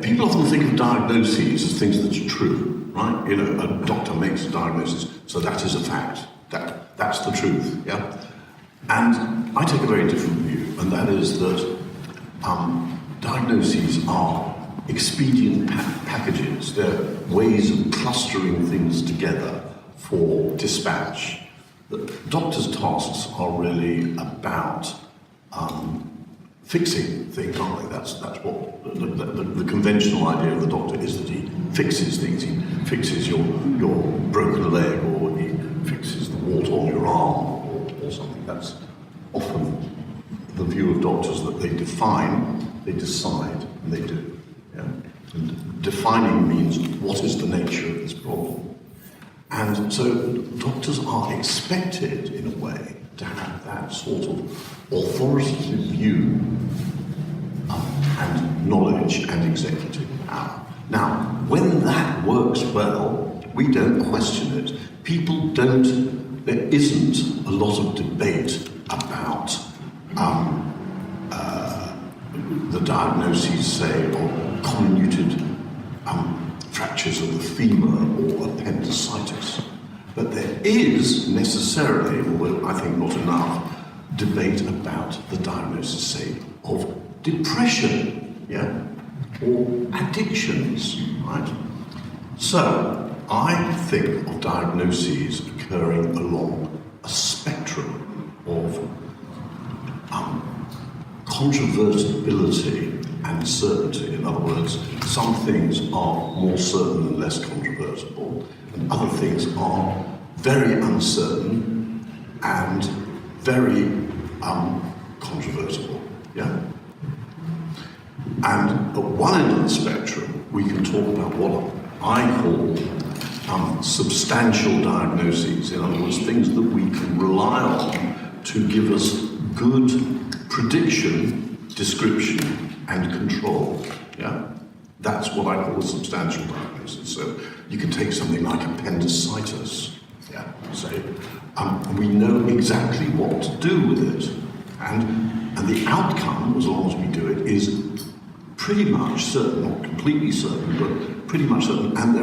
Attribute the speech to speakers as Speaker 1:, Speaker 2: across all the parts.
Speaker 1: People often think of diagnoses as things that are true, right? You know, a doctor makes a diagnosis, so that is a fact. That's the truth, yeah? And I take a very different view, and that is that diagnoses are expedient packages. They're ways of clustering things together for dispatch. The doctor's tasks are really about fixing things, aren't they? That's what the conventional idea of the doctor is, that he fixes things. He fixes your broken leg, or he fixes the wart on your arm, or something. That's often the view of doctors, that they define, they decide, and they do. Yeah? And defining means, what is the nature of this problem? And so doctors are expected, in a way, to have that sort of authoritative view and knowledge and executive power. Now, when that works well, we don't question it. There isn't a lot of debate about the diagnoses, say, of comminuted fractures of the femur or appendicitis. But there is necessarily, although I think not enough, debate about the diagnosis, say, of depression, yeah, or addictions, right? So I think of diagnoses occurring along a spectrum of controvertibility and certainty. In other words, some things are more certain and less controvertible, and other things are very uncertain and very controvertible. Yeah? And at one end of the spectrum, we can talk about what I call substantial diagnoses. In other words, things that we can rely on to give us good prediction, description, and control. Yeah? That's what I call a substantial diagnosis. So you can take something like appendicitis, yeah, say, we know exactly what to do with it. And the outcome, as long as we do it, is pretty much certain, not completely certain, but pretty much certain. And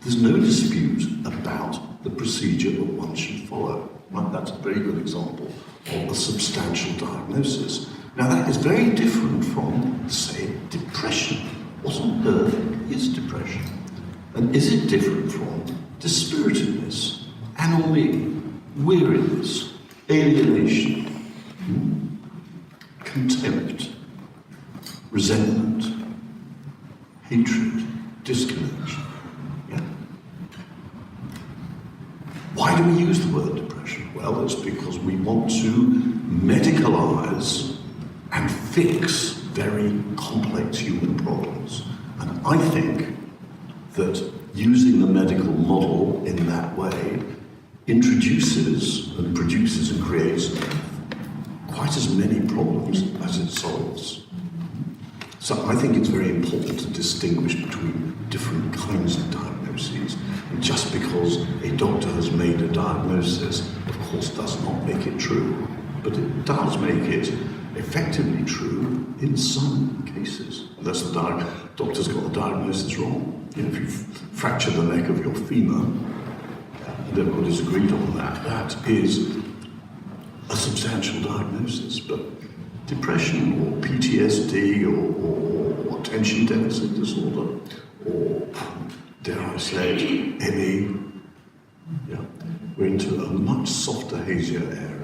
Speaker 1: there's no dispute about the procedure that one should follow. Right? That's a very good example of a substantial diagnosis. Now, that is very different from, say, depression. What on earth is depression? And is it different from dispiritedness, anomie, weariness, alienation, contempt, resentment, hatred, disconnection? Yeah? Why do we use the word depression? Well, it's because we want to medicalize and fix very complex human problems. And I think that using the medical model in that way introduces and produces and creates quite as many problems as it solves. So I think it's very important to distinguish between different kinds of diagnoses. And just because a doctor has made a diagnosis, of course, does not make it true. But it does make it effectively true in some cases, unless the doctor's got the diagnosis wrong. You know, if you fracture the neck of your femur, and everybody's agreed on that, that is a substantial diagnosis. But depression or PTSD or attention deficit disorder or, dare I say it, ME, yeah, we're into a much softer, hazier area.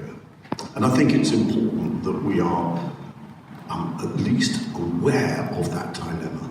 Speaker 1: And I think it's important that we are at least aware of that dilemma.